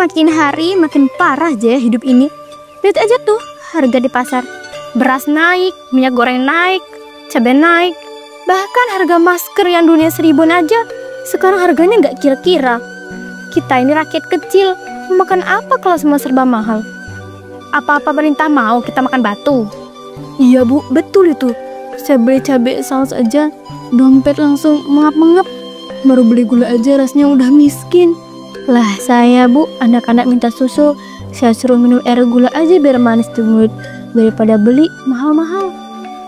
makin hari makin parah aja ya hidup ini. Lihat aja tuh harga di pasar. Beras naik, minyak goreng naik, cabai naik. Bahkan harga masker yang dunia 1000-an aja sekarang harganya nggak kira-kira. Kita ini rakyat kecil, makan apa kalau semua serba mahal? Apa-apa pemerintah mau kita makan batu? Iya bu, betul itu. Saya beli cabai saus aja, dompet langsung mengap-mengap. Baru beli gula aja rasanya udah miskin. Lah saya bu, anak-anak minta susu, saya suruh minum air gula aja biar manis di mulut daripada beli mahal-mahal.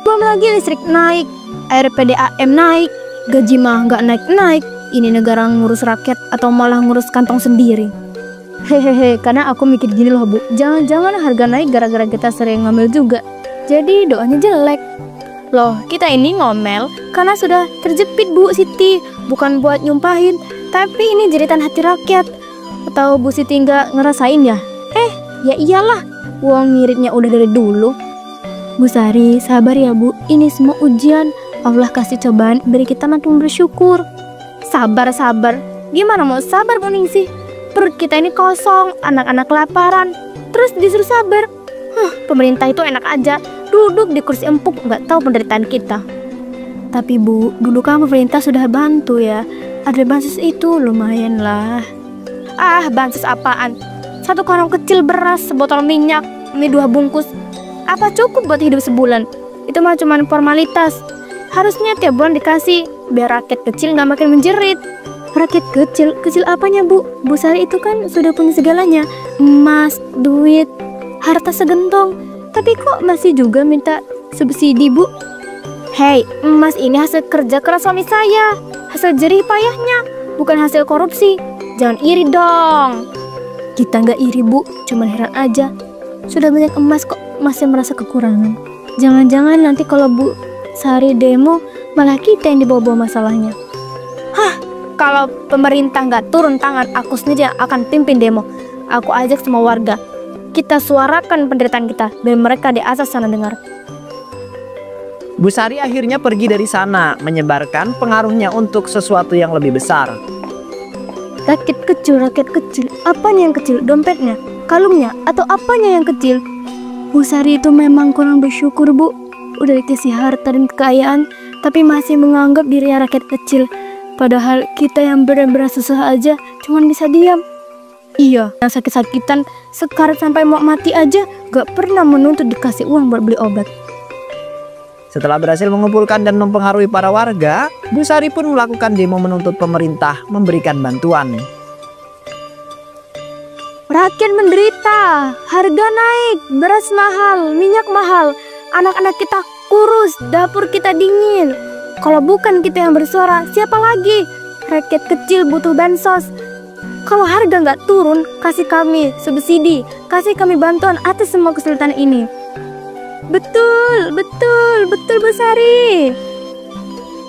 Belum lagi listrik naik, air PDAM naik, gaji mah nggak naik-naik. Ini negara ngurus rakyat atau malah ngurus kantong sendiri? Hehehe, karena aku mikir gini loh bu, jangan-jangan harga naik gara-gara kita sering ngambil juga. Jadi doanya jelek. Loh, kita ini ngomel karena sudah terjepit Bu Siti, bukan buat nyumpahin, tapi ini jeritan hati rakyat. Atau Bu Siti nggak ngerasain ya? Ya iyalah, uang ngiritnya udah dari dulu. Bu Sari, sabar ya Bu, ini semua ujian. Allah kasih cobaan, beri kita makin bersyukur. Sabar, gimana mau sabar Bu Ningsih? Perut kita ini kosong, anak-anak kelaparan, terus disuruh sabar. Pemerintah itu enak aja, duduk di kursi empuk, nggak tahu penderitaan kita. Tapi Bu, dulu kan pemerintah sudah bantu ya. Ada bansos itu, lumayan lah. Bansos apaan? Satu karung kecil beras, sebotol minyak, mie 2 bungkus. Apa cukup buat hidup sebulan? Itu mah cuma formalitas. Harusnya tiap bulan dikasih, biar rakyat kecil nggak makin menjerit. Rakyat kecil? Kecil apanya Bu? Bu Sari itu kan sudah punya segalanya. Emas, duit, harta segentong. Tapi kok masih juga minta subsidi Bu? Hei, emas ini hasil kerja keras suami saya. Hasil jerih payahnya, bukan hasil korupsi. Jangan iri dong. Kita nggak iri Bu, cuman heran aja. Sudah banyak emas kok masih merasa kekurangan. Jangan-jangan nanti kalau Bu Sari demo, malah kita yang dibawa-bawa masalahnya. Kalau pemerintah nggak turun tangan, aku sendiri yang akan pimpin demo. Aku ajak semua warga. Kita suarakan penderitaan kita, biar mereka di atas sana dengar. Bu Sari akhirnya pergi dari sana, menyebarkan pengaruhnya untuk sesuatu yang lebih besar. Rakyat kecil. Apanya yang kecil? Dompetnya? Kalungnya? Atau apanya yang kecil? Bu Sari itu memang kurang bersyukur Bu. Udah dikasih harta dan kekayaan, tapi masih menganggap dirinya rakyat kecil. Padahal kita yang benar-benar susah aja cuman bisa diam. Iya, yang sakit-sakitan sekarat sampai mau mati aja gak pernah menuntut dikasih uang buat beli obat. Setelah berhasil mengumpulkan dan mempengaruhi para warga, Bu Sari pun melakukan demo menuntut pemerintah memberikan bantuan. Rakyat menderita, harga naik, beras mahal, minyak mahal, anak-anak kita kurus, dapur kita dingin. Kalau bukan kita yang bersuara, siapa lagi? Rakyat kecil butuh bansos. Kalau harga nggak turun, kasih kami subsidi, kasih kami bantuan atas semua kesulitan ini. Betul Bu Sari.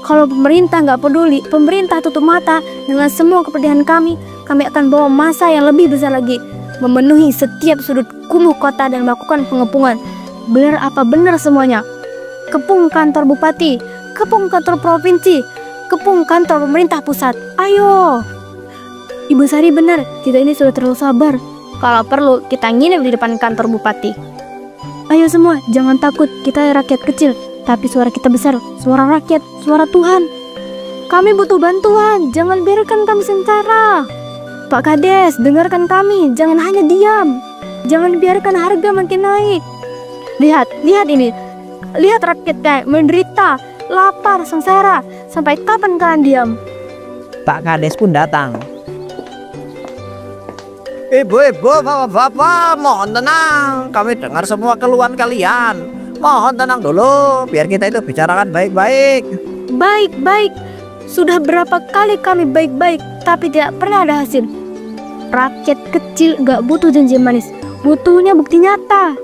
Kalau pemerintah nggak peduli, pemerintah tutup mata dengan semua kepedihan kami akan bawa masa yang lebih besar lagi, memenuhi setiap sudut kumuh kota dan melakukan pengepungan. Benar apa benar semuanya? Kepung kantor bupati, kepung kantor provinsi, kepung kantor pemerintah pusat. Ayo. Ibu Sari benar, kita ini sudah terlalu sabar. Kalau perlu kita nginep di depan kantor bupati. Ayo semua, jangan takut, kita rakyat kecil, tapi suara kita besar, suara rakyat, suara Tuhan. Kami butuh bantuan, jangan biarkan kami sengsara. Pak Kades, dengarkan kami, jangan hanya diam. Jangan biarkan harga makin naik. Lihat ini. Lihat rakyatnya menderita, lapar, sengsara. Sampai kapan kalian diam? Pak Kades pun datang. Ibu-ibu, bapak-bapak, mohon tenang. Kami dengar semua keluhan kalian. Mohon tenang dulu, biar kita itu bicarakan baik-baik. Baik. Sudah berapa kali kami baik-baik, tapi tidak pernah ada hasil. Rakyat kecil gak butuh janji manis, butuhnya bukti nyata.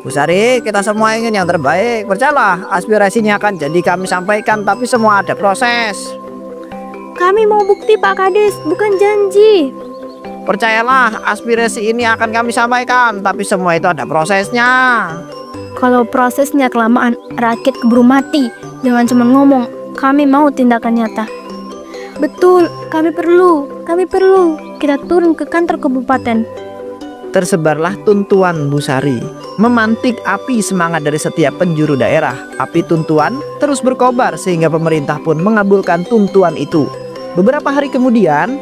Bu Sari, kita semua ingin yang terbaik. Percayalah, aspirasinya akan jadi kami sampaikan, tapi semua ada proses. Kami mau bukti Pak Kades, bukan janji. Percayalah, aspirasi ini akan kami sampaikan, tapi semua itu ada prosesnya. Kalau prosesnya kelamaan, rakyat keburu mati. Jangan cuma ngomong, kami mau tindakan nyata. Betul, kami perlu. Kita turun ke kantor kabupaten. Tersebarlah tuntuan Busari, memantik api semangat dari setiap penjuru daerah. Api tuntuan terus berkobar sehingga pemerintah pun mengabulkan tuntuan itu. Beberapa hari kemudian,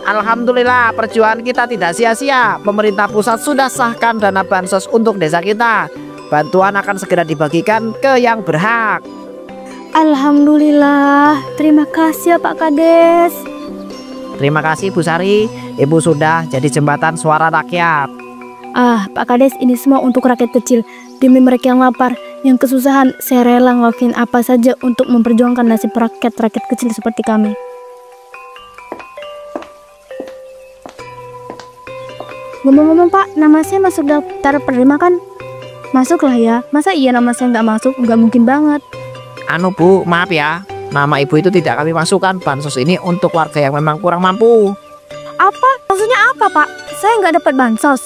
Alhamdulillah, perjuangan kita tidak sia-sia. Pemerintah pusat sudah sahkan dana bansos untuk desa kita. Bantuan akan segera dibagikan ke yang berhak. Alhamdulillah, terima kasih ya Pak Kades. Terima kasih Bu Sari, Ibu sudah jadi jembatan suara rakyat. Pak Kades, ini semua untuk rakyat kecil. Demi mereka yang lapar, yang kesusahan, saya rela ngelakuin apa saja untuk memperjuangkan nasib rakyat-rakyat kecil seperti kami. Ngomong-ngomong Pak, nama saya masuk daftar penerima kan? Masuklah ya, masa iya nama saya nggak masuk? Nggak mungkin banget. Anu Bu, maaf ya, nama Ibu itu tidak kami masukkan. Bansos ini untuk warga yang memang kurang mampu. Apa? Maksudnya apa Pak? Saya nggak dapat bansos.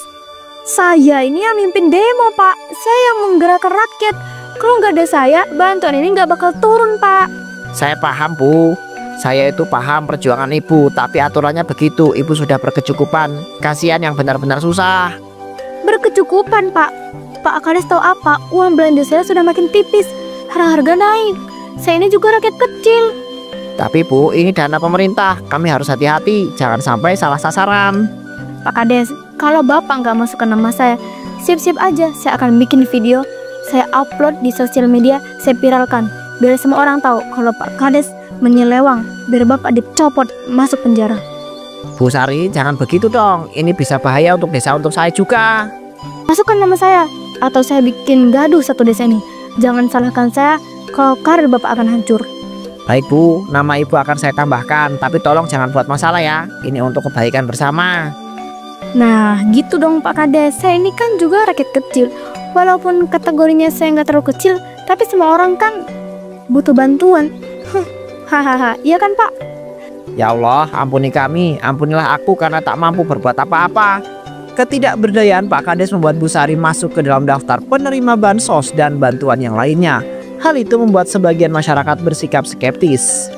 Saya ini yang mimpin demo Pak. Saya yang menggerakkan rakyat. Kalau nggak ada saya, bantuan ini nggak bakal turun Pak. Saya paham Bu, saya itu paham perjuangan Ibu, tapi aturannya begitu. Ibu sudah berkecukupan, kasihan yang benar-benar susah. Berkecukupan Pak. Pak Kades tahu apa? Uang belanja saya sudah makin tipis. Harga naik. Saya ini juga rakyat kecil. Tapi Bu, ini dana pemerintah, kami harus hati-hati, jangan sampai salah sasaran. Pak Kades, kalau Bapak nggak masukkan nama saya, siap-siap aja. Saya akan bikin video, saya upload di sosial media, saya viralkan. Biar semua orang tahu kalau Pak Kades menyelewang, biar Bapak dicopot, masuk penjara. Bu Sari, jangan begitu dong, ini bisa bahaya untuk desa, untuk saya juga. Masukkan nama saya, atau saya bikin gaduh satu desa ini. Jangan salahkan saya kalau karir Bapak akan hancur. Baik Bu, nama Ibu akan saya tambahkan, tapi tolong jangan buat masalah ya. Ini untuk kebaikan bersama. Nah, gitu dong Pak Kades. Saya ini kan juga rakyat kecil. Walaupun kategorinya saya nggak terlalu kecil, tapi semua orang kan butuh bantuan. Hahaha, iya kan Pak? Ya Allah, ampuni kami, ampunilah aku karena tak mampu berbuat apa-apa. ketidakberdayaan Pak Kades membuat Busari masuk ke dalam daftar penerima bansos dan bantuan yang lainnya. Hal itu membuat sebagian masyarakat bersikap skeptis.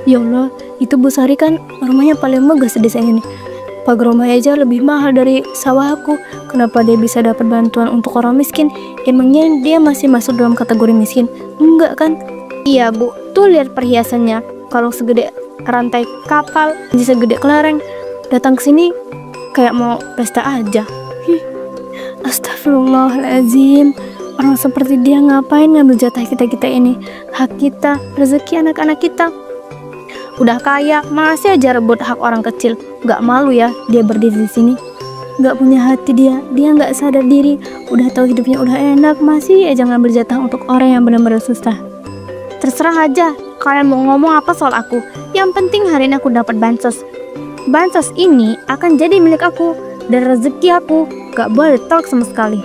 Ya Allah, itu Bu Sari kan rumahnya paling megah sedesa ini. Pagar rumahnya aja lebih mahal dari sawahku. Kenapa dia bisa dapat bantuan untuk orang miskin? Emangnya dia masih masuk dalam kategori miskin? Enggak kan? Iya Bu, tuh lihat perhiasannya. Kalau segede rantai kapal, segede kelereng, datang ke sini kayak mau pesta aja. Astagfirullahaladzim. Orang seperti dia ngapain ngambil jatah kita ini? Hak kita, rezeki anak-anak kita. Udah kaya, masih aja rebut hak orang kecil. Gak malu ya dia berdiri di sini? Gak punya hati dia gak sadar diri. Udah tahu hidupnya udah enak, masih aja ngambil jatah untuk orang yang benar-benar susah. Terserah aja, kalian mau ngomong apa soal aku. Yang penting hari ini aku dapat bansos. Bansos ini akan jadi milik aku dan rezeki aku. Gak boleh ditolak sama sekali.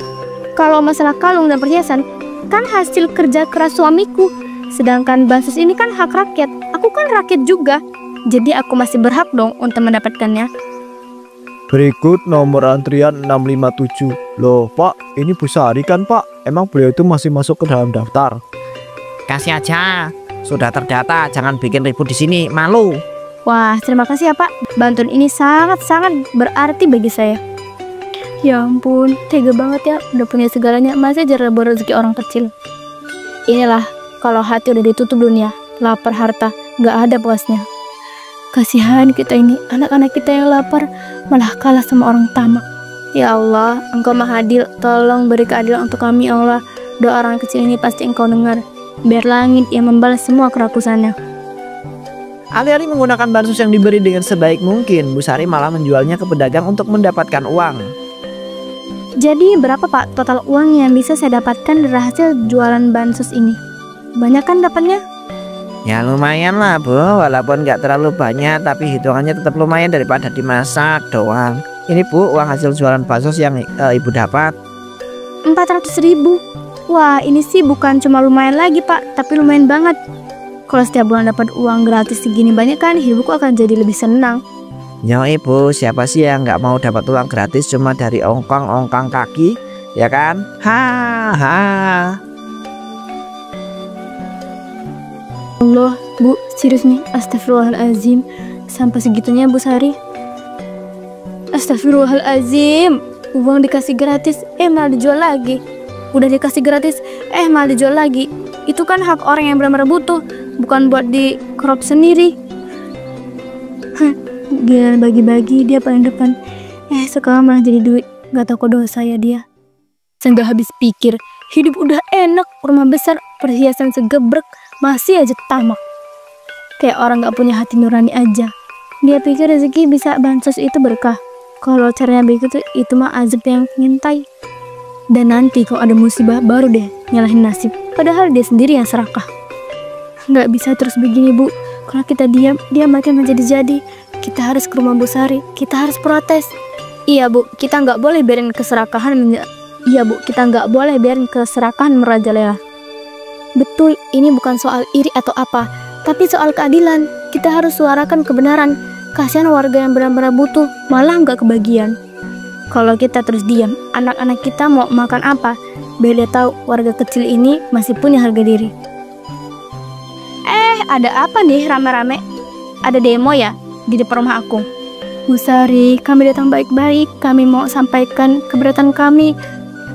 Kalau masalah kalung dan perhiasan, kan hasil kerja keras suamiku. Sedangkan bansos ini kan hak rakyat. Aku kan rakyat juga, jadi aku masih berhak dong untuk mendapatkannya. Berikut nomor antrian 657. Loh Pak, ini Bu Sari kan Pak? Emang beliau itu masih masuk ke dalam daftar? Kasih aja, sudah terdata, jangan bikin ribut di sini, malu. Wah, terima kasih ya Pak. Bantuan ini sangat-sangat berarti bagi saya. Ya ampun, tega banget ya, udah punya segalanya, masih aja rebut rezeki orang kecil. Inilah, kalau hati udah ditutup dunia, lapar harta, gak ada puasnya. Kasihan kita ini, anak-anak kita yang lapar malah kalah sama orang tamak. Ya Allah, Engkau Maha Adil, tolong beri keadilan untuk kami ya Allah. Doa orang kecil ini pasti Engkau dengar. Biar langit yang membalas semua kerakusannya. Alih-alih menggunakan bansos yang diberi dengan sebaik mungkin, Busari malah menjualnya ke pedagang untuk mendapatkan uang. Jadi berapa Pak total uang yang bisa saya dapatkan dari hasil jualan bansos ini? Banyak kan dapatnya? Ya lumayan lah Bu, walaupun nggak terlalu banyak, tapi hitungannya tetap lumayan daripada dimasak doang. Ini Bu, uang hasil jualan bansos yang Ibu dapat. 400.000. Wah, ini sih bukan cuma lumayan lagi Pak, tapi lumayan banget. Kalau setiap bulan dapat uang gratis segini banyak kan, hidupku akan jadi lebih senang. Ya Ibu, siapa sih yang nggak mau dapat uang gratis cuma dari ongkang-ongkang kaki, ya kan? Allah, Bu, serius nih, astagfirullahaladzim. Sampai segitunya Bu Sari. Astagfirullahaladzim. Uang dikasih gratis, malah dijual lagi. Udah dikasih gratis, malah dijual lagi. Itu kan hak orang yang benar-benar butuh, bukan buat di crop sendiri. Gila, bagi-bagi dia paling depan. Sekarang malah jadi duit. Gak tau kok dosa ya dia. Seenggak habis pikir, hidup udah enak, rumah besar, perhiasan segebrek, masih aja tamak. Kayak orang gak punya hati nurani aja. Dia pikir rezeki bisa bansos itu berkah. Kalau caranya begitu, itu mah azab yang ngintai. Dan nanti kalau ada musibah, baru deh nyalahin nasib. Padahal dia sendiri yang serakah. Gak bisa terus begini Bu. Kalau kita diam, dia makin menjadi-jadi. Kita harus ke rumah Bu Sari, kita harus protes. Iya Bu, kita gak boleh biarin keserakahan merajalela. Betul, ini bukan soal iri atau apa, tapi soal keadilan. Kita harus suarakan kebenaran. Kasihan warga yang benar-benar butuh, malah nggak kebagian. Kalau kita terus diam, anak-anak kita mau makan apa? Biar dia tahu warga kecil ini masih punya harga diri. Ada apa nih rame-rame? Ada demo ya di depan rumah aku? Bu Sari, kami datang baik-baik. Kami mau sampaikan keberatan kami.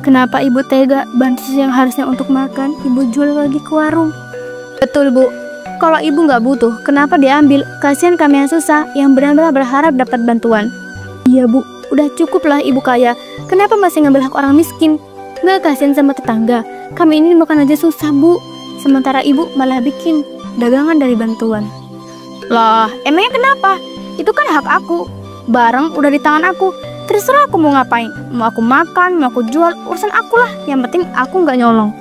Kenapa Ibu tega bansos yang harusnya untuk makan, Ibu jual lagi ke warung? Betul Bu. Kalau Ibu nggak butuh, kenapa diambil? Kasihan kami yang susah, yang benar-benar berharap dapat bantuan. Iya Bu, udah cukup lah Ibu kaya. Kenapa masih ngambil hak orang miskin? Nggak kasihan sama tetangga. Kami ini makan aja susah Bu. Sementara Ibu malah bikin dagangan dari bantuan. Lah, emangnya kenapa? Itu kan hak aku. Barang udah di tangan aku. Terserah aku mau ngapain. Mau aku makan, mau aku jual, urusan aku lah. Yang penting aku nggak nyolong.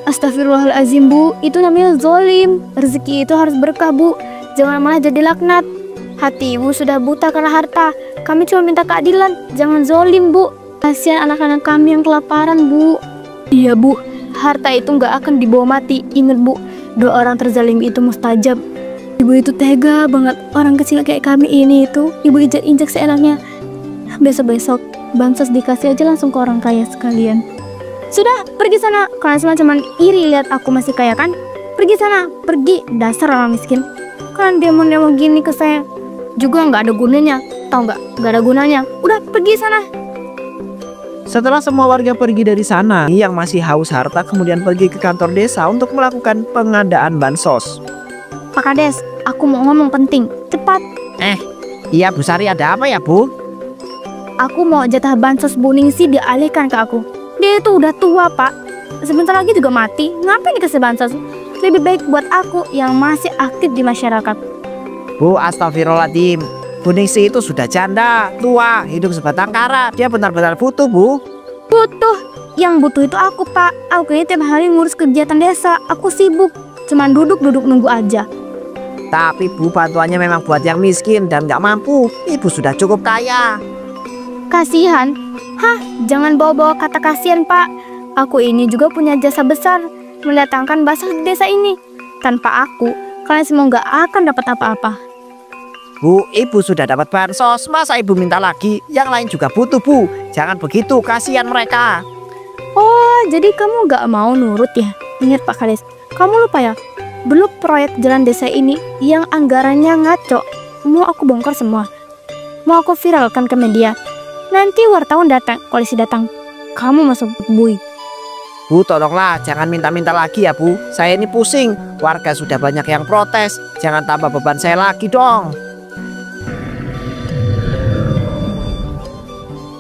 Astagfirullahaladzim Bu, itu namanya zolim. Rezeki itu harus berkah Bu. Jangan malah jadi laknat. Hati Ibu sudah buta karena harta. Kami cuma minta keadilan. Jangan zolim Bu. Kasihan anak-anak kami yang kelaparan Bu. Iya Bu, harta itu nggak akan dibawa mati. Ingat Bu, doa orang terzalimi itu mustajab. Ibu itu tega banget. Orang kecil kayak kami ini itu Ibu injak-injak seenaknya. Besok-besok bansos dikasih aja langsung ke orang kaya sekalian. Sudah, pergi sana. Kalian semua cuman iri lihat aku masih kaya kan? Pergi sana, pergi. Dasar orang miskin. Kalian demo-demo gini ke saya juga nggak ada gunanya. Tahu nggak? Nggak ada gunanya. Udah, pergi sana. Setelah semua warga pergi dari sana, yang masih haus harta kemudian pergi ke kantor desa untuk melakukan pengadaan bansos. Pak Kades, aku mau ngomong penting. Cepat. Iya Bu Sari, ada apa ya Bu? Aku mau jatah bansos Bu Ningsi dialihkan ke aku. Dia itu udah tua Pak. Sebentar lagi juga mati. Ngapain dikasih bansos? Lebih baik buat aku yang masih aktif di masyarakat. Bu, astagfirullahaladzim. Bu Ningsi itu sudah janda, tua, hidup sebatang kara. Dia benar-benar butuh Bu. Butuh. Yang butuh itu aku Pak. Aku ini tiap hari ngurus kegiatan desa. Aku sibuk. Cuman duduk-duduk nunggu aja. Tapi Bu, bantuannya memang buat yang miskin dan gak mampu. Ibu sudah cukup kaya. Kasihan? Jangan bawa-bawa kata kasihan Pak. Aku ini juga punya jasa besar mendatangkan bansos di desa ini. Tanpa aku, kalian semua gak akan dapat apa-apa. Bu, Ibu sudah dapat bansos. Masa Ibu minta lagi? Yang lain juga butuh Bu. Jangan begitu, kasihan mereka. Oh, jadi kamu gak mau nurut ya? Ingat Pak Kades, kamu lupa ya? Belum proyek jalan desa ini yang anggarannya ngaco. Mau aku bongkar semua. Mau aku viralkan ke media. Nanti wartawan datang, polisi datang. Kamu masuk bui. Bu, tolonglah jangan minta-minta lagi ya Bu. Saya ini pusing. Warga sudah banyak yang protes. Jangan tambah beban saya lagi dong.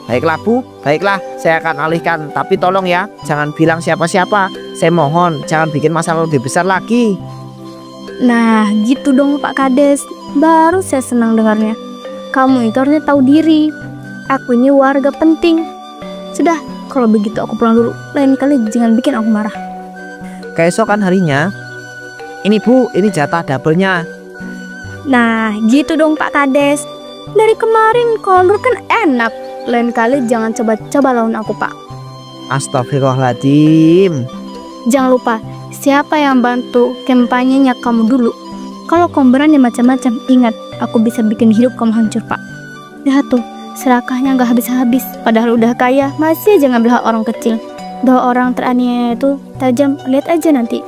Baiklah Bu, baiklah. Saya akan alihkan. Tapi tolong ya, jangan bilang siapa-siapa. Saya mohon, jangan bikin masalah lebih besar lagi. Nah, gitu dong Pak Kades. Baru saya senang dengarnya. Kamu itu harusnya tahu diri. Aku ini warga penting. Sudah, kalau begitu aku pulang dulu. Lain kali jangan bikin aku marah. Keesokan harinya, ini Bu, ini jatah double-nya. Nah, gitu dong Pak Kades. Dari kemarin kolor kan enak. Lain kali jangan coba-coba lawan aku Pak. Astagfirullahaladzim. Jangan lupa, siapa yang bantu kampanyenya kamu dulu. Kalau kamu berani macam-macam, ingat, aku bisa bikin hidup kamu hancur Pak. Lihat tuh, serakahnya gak habis-habis. Padahal udah kaya, masih aja ngambil hak orang kecil. Doa orang teraniaya itu tajam. Lihat aja nanti.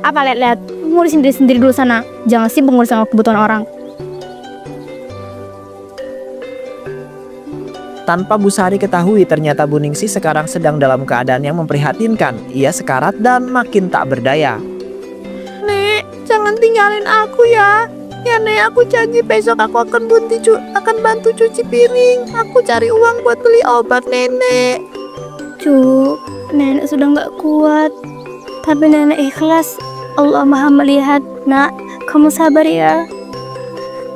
Apa lihat-lihat? ngurusin diri sendiri dulu sana. Jangan sibuk ngurus sama kebutuhan orang. Tanpa Bu Sari ketahui, ternyata Bu Ningsih sekarang sedang dalam keadaan yang memprihatinkan. Ia sekarat dan makin tak berdaya. Nek, jangan tinggalin aku ya. Ya Nek, aku janji besok aku akan bantu cuci piring. Aku cari uang buat beli obat Nenek. Cu, nenek sudah nggak kuat. Tapi nenek ikhlas. Allah Maha melihat, nak. Kamu sabar ya.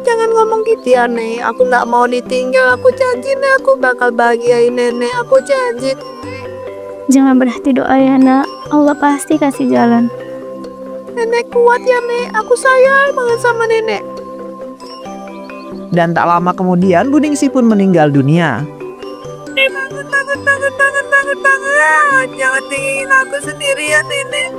Jangan ngomong gitu ya Nek. Aku nggak mau ditinggal. Aku janji Nek, aku bakal bahagiain Nenek. Aku janji. Jangan berhenti doa ya, nak. Allah pasti kasih jalan. Nenek kuat ya Nek. Aku sayang banget sama Nenek. Dan tak lama kemudian Bu Ningsih pun meninggal dunia. Banget. Jangan tinggalin aku sendirian Nenek.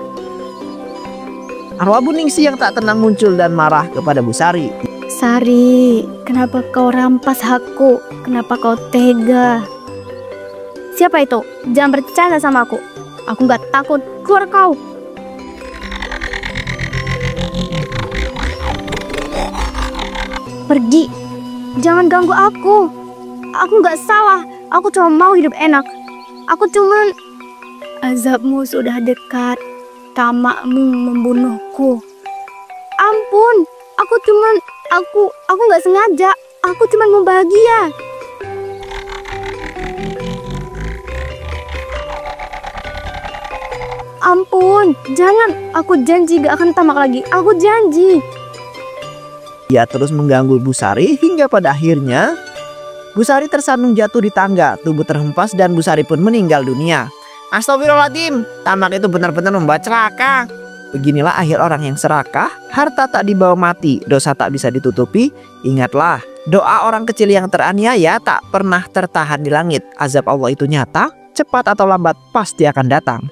Arwah Bu Ningsih yang tak tenang muncul dan marah kepada Bu Sari. Sari, kenapa kau rampas hakku? Kenapa kau tega? Siapa itu? Jangan bercanda sama aku. Aku nggak takut. Keluar kau. Pergi. Jangan ganggu aku. Aku nggak salah. Aku cuma mau hidup enak. Aku cuman... Azabmu sudah dekat. Tamakmu membunuhku. Ampun. Aku nggak sengaja. Aku cuma mau bahagia. Ampun, jangan. Aku janji gak akan tamak lagi. Aku janji. Ia terus mengganggu Bu Sari hingga pada akhirnya Bu Sari tersandung jatuh di tangga. Tubuh terhempas dan Bu Sari pun meninggal dunia. Astagfirullahaladzim, tamak itu benar-benar membuat celaka. Beginilah akhir orang yang serakah. Harta tak dibawa mati, dosa tak bisa ditutupi. Ingatlah, doa orang kecil yang teraniaya tak pernah tertahan di langit. Azab Allah itu nyata, cepat atau lambat pasti akan datang.